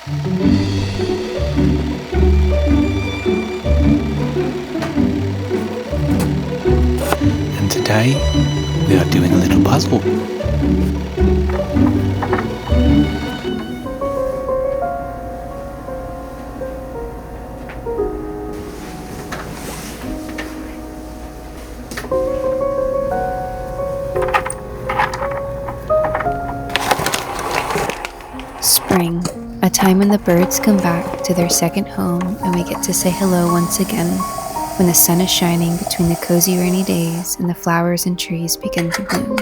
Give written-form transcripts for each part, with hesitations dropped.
And today we are doing a little puzzle. Spring, a time when the birds come back to their second home and we get to say hello once again, when the sun is shining between the cozy rainy days and the flowers and trees begin to bloom.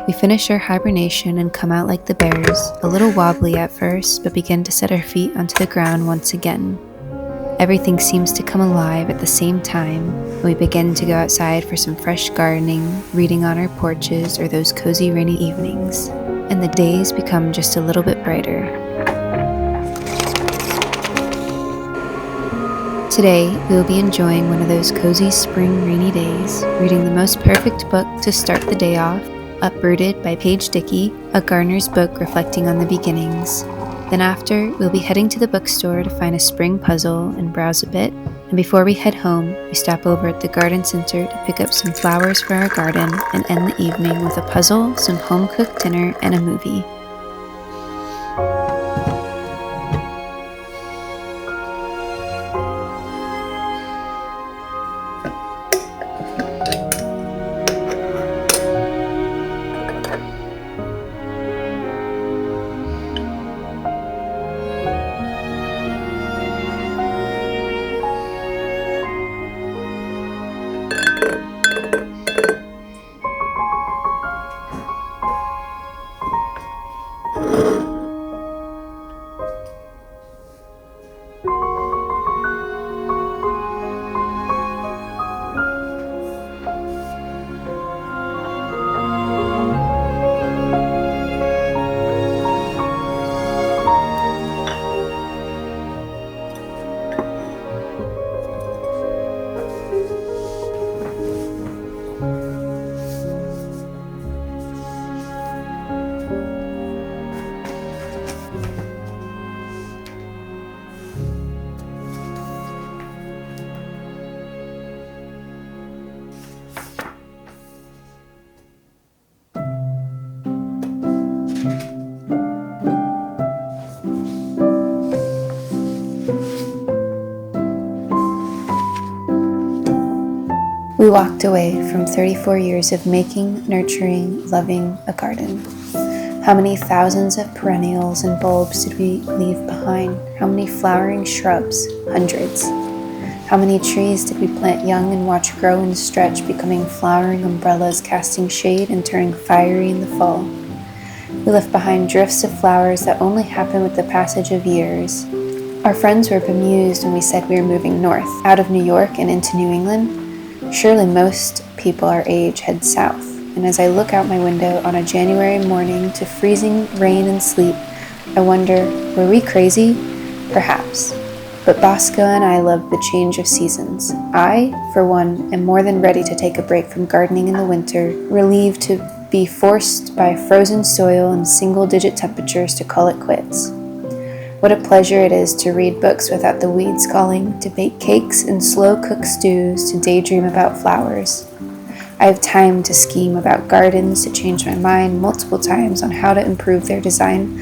We finish our hibernation and come out like the bears, a little wobbly at first, but begin to set our feet onto the ground once again. Everything seems to come alive at the same time, and we begin to go outside for some fresh gardening, reading on our porches, or those cozy rainy evenings. And the days become just a little bit brighter. Today, we will be enjoying one of those cozy spring rainy days, reading the most perfect book to start the day off, Uprooted by Paige Dickey, a gardener's book reflecting on the beginnings. Then after, we'll be heading to the bookstore to find a spring puzzle and browse a bit. And before we head home, we stop over at the garden center to pick up some flowers for our garden and end the evening with a puzzle, some home-cooked dinner, and a movie. We walked away from 34 years of making, nurturing, loving a garden. How many thousands of perennials and bulbs did we leave behind? How many flowering shrubs? Hundreds. How many trees did we plant young and watch grow and stretch, becoming flowering umbrellas, casting shade and turning fiery in the fall? We left behind drifts of flowers that only happen with the passage of years. Our friends were bemused when we said we were moving north, out of New York and into New England. Surely most people our age head south, and as I look out my window on a January morning to freezing rain and sleet, I wonder, were we crazy? Perhaps. But Bosco and I love the change of seasons. I, for one, am more than ready to take a break from gardening in the winter, relieved to be forced by frozen soil and single-digit temperatures to call it quits. What a pleasure it is to read books without the weeds calling, to bake cakes and slow-cook stews, to daydream about flowers. I have time to scheme about gardens, to change my mind multiple times on how to improve their design,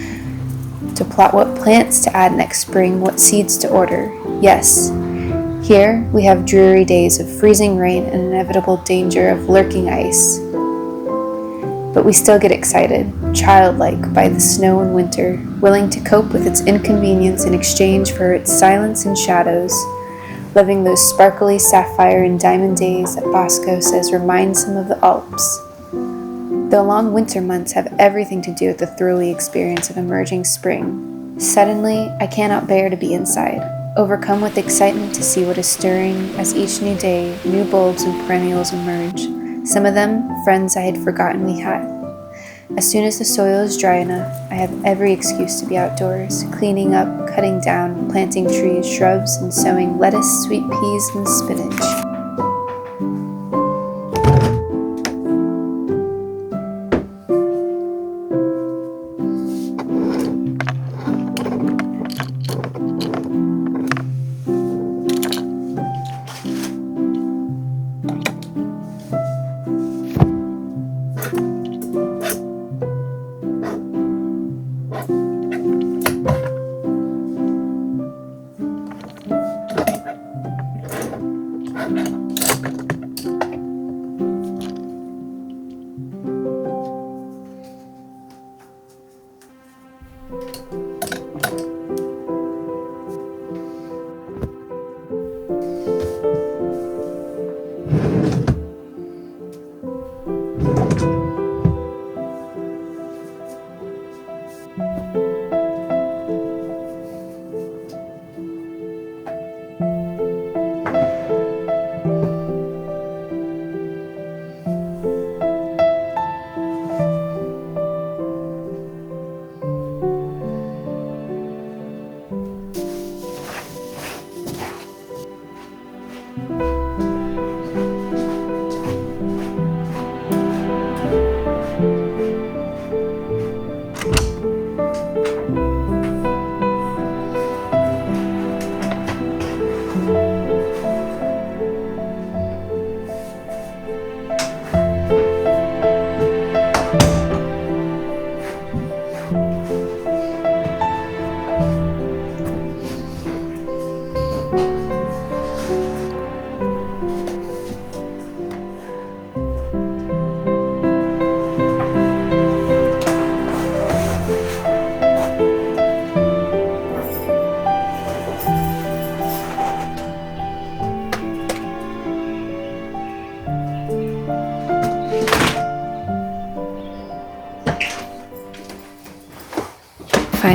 to plot what plants to add next spring, what seeds to order. Yes, here we have dreary days of freezing rain and inevitable danger of lurking ice. But we still get excited, childlike by the snow and winter, willing to cope with its inconvenience in exchange for its silence and shadows, loving those sparkly sapphire and diamond days that Bosco says reminds him of the Alps. The long winter months have everything to do with the thrilling experience of emerging spring. Suddenly, I cannot bear to be inside, overcome with excitement to see what is stirring as each new day, new bulbs and perennials emerge. Some of them, friends I had forgotten we had. As soon as the soil is dry enough, I have every excuse to be outdoors, cleaning up, cutting down, planting trees, shrubs, and sowing lettuce, sweet peas, and spinach.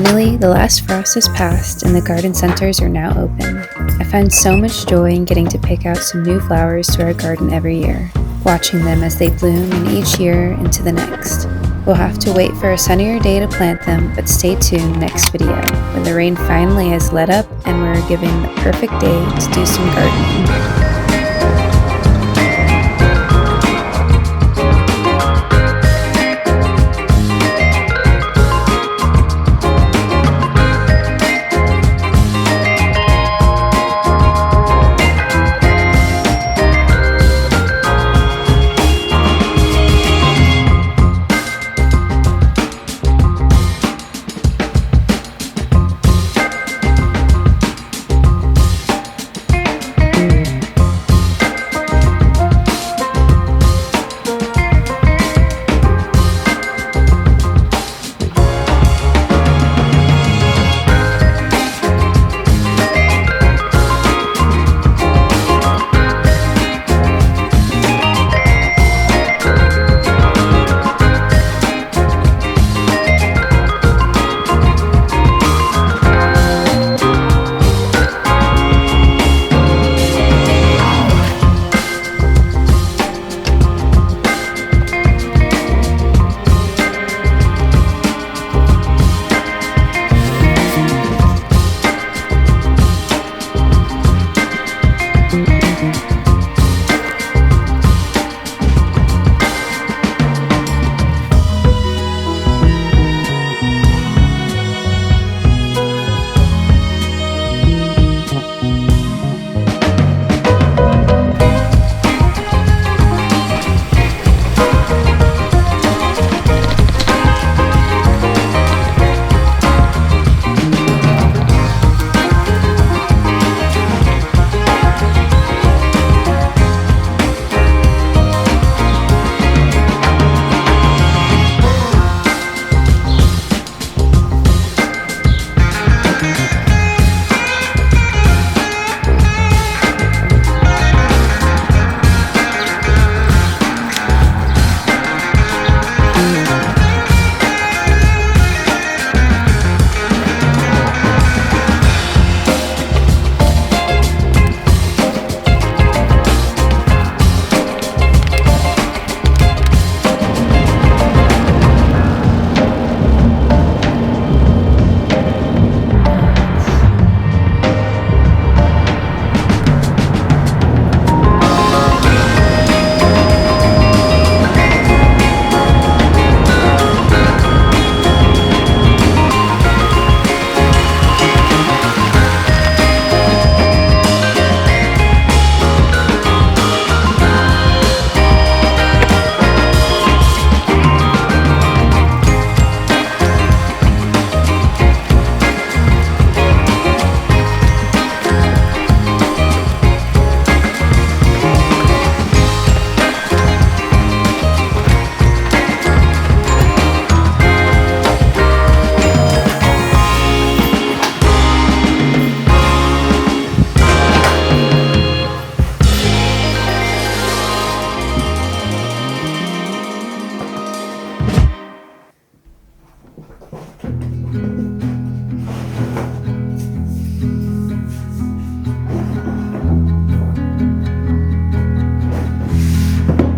Finally, the last frost has passed and the garden centers are now open. I find so much joy in getting to pick out some new flowers to our garden every year, watching them as they bloom in each year into the next. We'll have to wait for a sunnier day to plant them, but stay tuned next video when the rain finally has let up and we're given the perfect day to do some gardening.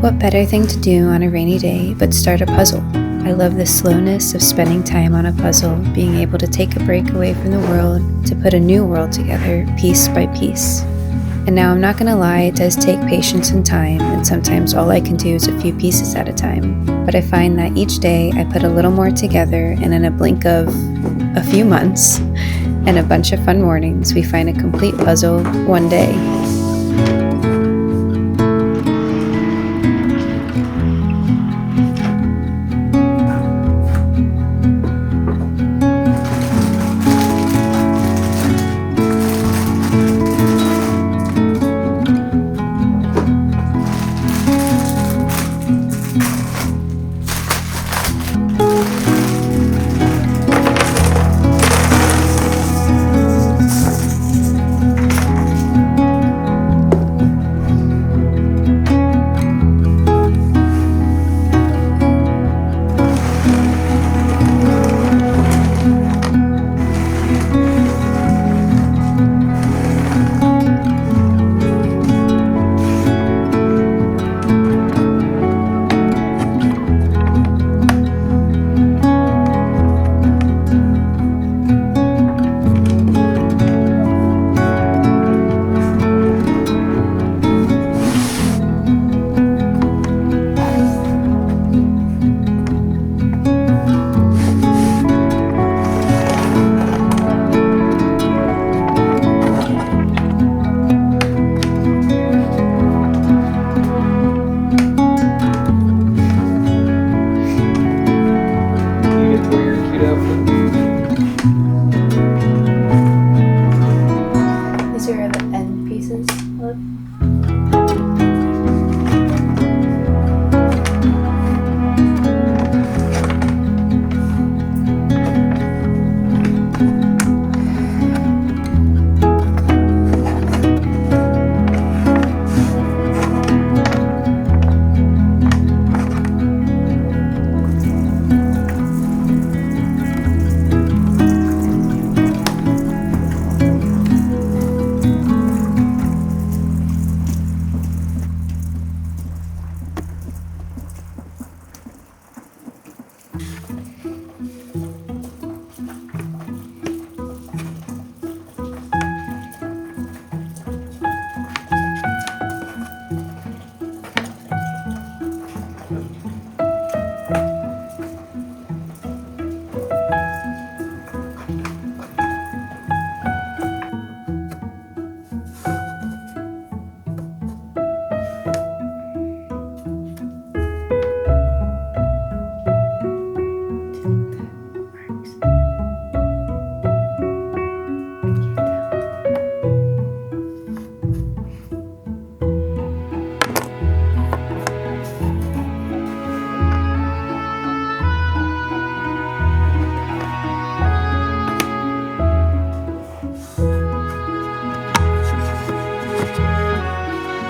What better thing to do on a rainy day but start a puzzle? I love the slowness of spending time on a puzzle, being able to take a break away from the world to put a new world together piece by piece. And now I'm not gonna lie, it does take patience and time, and sometimes all I can do is a few pieces at a time. But I find that each day I put a little more together, and in a blink of a few months and a bunch of fun mornings, we find a complete puzzle one day.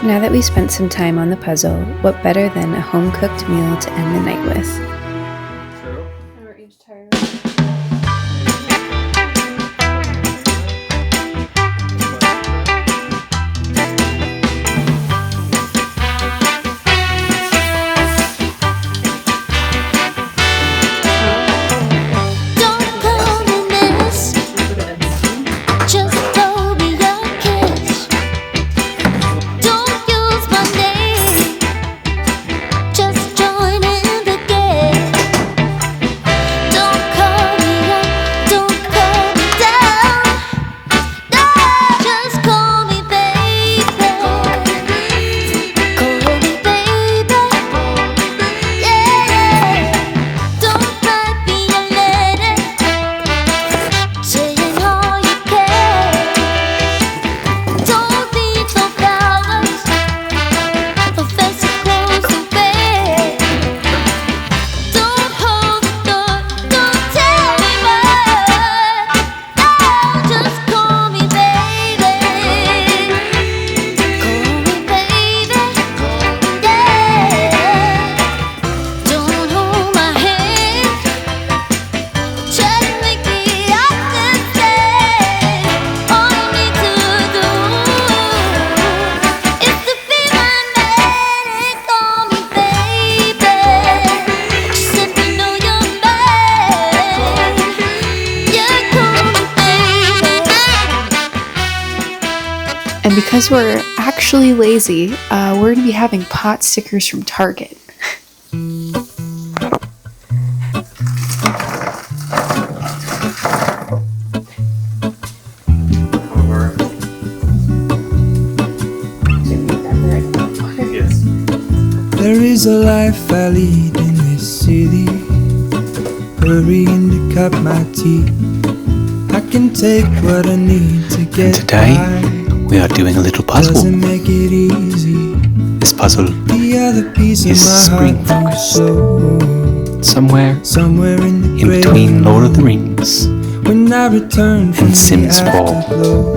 Now that we spent some time on the puzzle, what better than a home-cooked meal to end the night with? And because we're actually lazy, we're going to be having pot stickers from Target. There is a life I lead in this city, hurrying to cut my teeth. I can take what I need to get Today, by. we are doing a little puzzle. Doesn't make it easy. This puzzle The other piece is of my spring heart focused. Somewhere in the in between Lord of the Rings when I return from and Sims the 4. afterglow,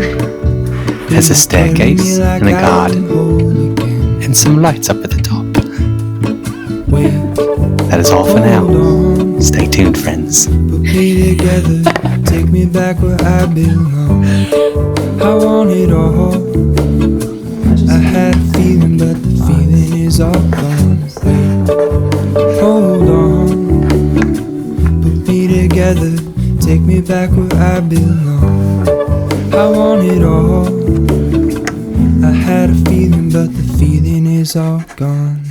There's a staircase like and a I garden am whole again. and some lights up at the top. Wait, That is all for now. hold on. Stay tuned, friends. Put me together, take me back where I belong. I want it all. I had a feeling, but the feeling is all gone. Wait, hold on. Put me together, take me back where I belong. I want it all. I had a feeling, but the feeling is all gone.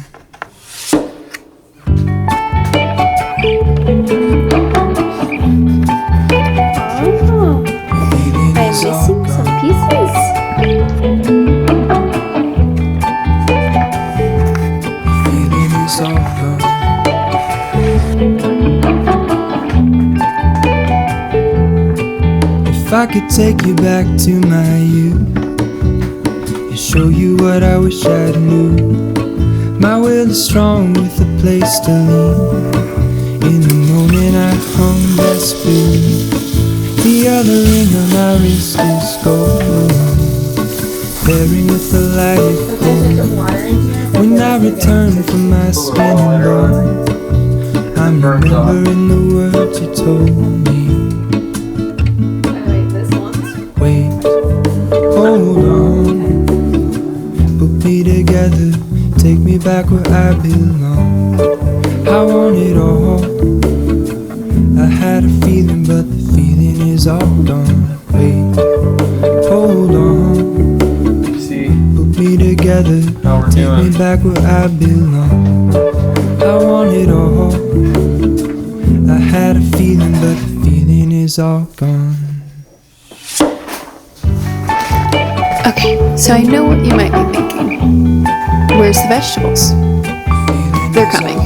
I'm missing some pieces. Feeling is all gone. If I could take you back to my youth and show you what I wish I knew. My will is strong with a place to lean. In the moment I hung that blue. The other ring on my wrist is gold, pairing with the light of gold. When I return from my spinning ball, I'm remembering the words you told me. Wait, hold on. Put me together, take me back where I belong. I want it all. I had a feeling, but the feeling is all gone. Wait, hold on. Put me together, take me back where I belong. I want it all. I had a feeling, but the feeling is all gone. Okay, so I know what you might be thinking. Where's the vegetables? They're coming.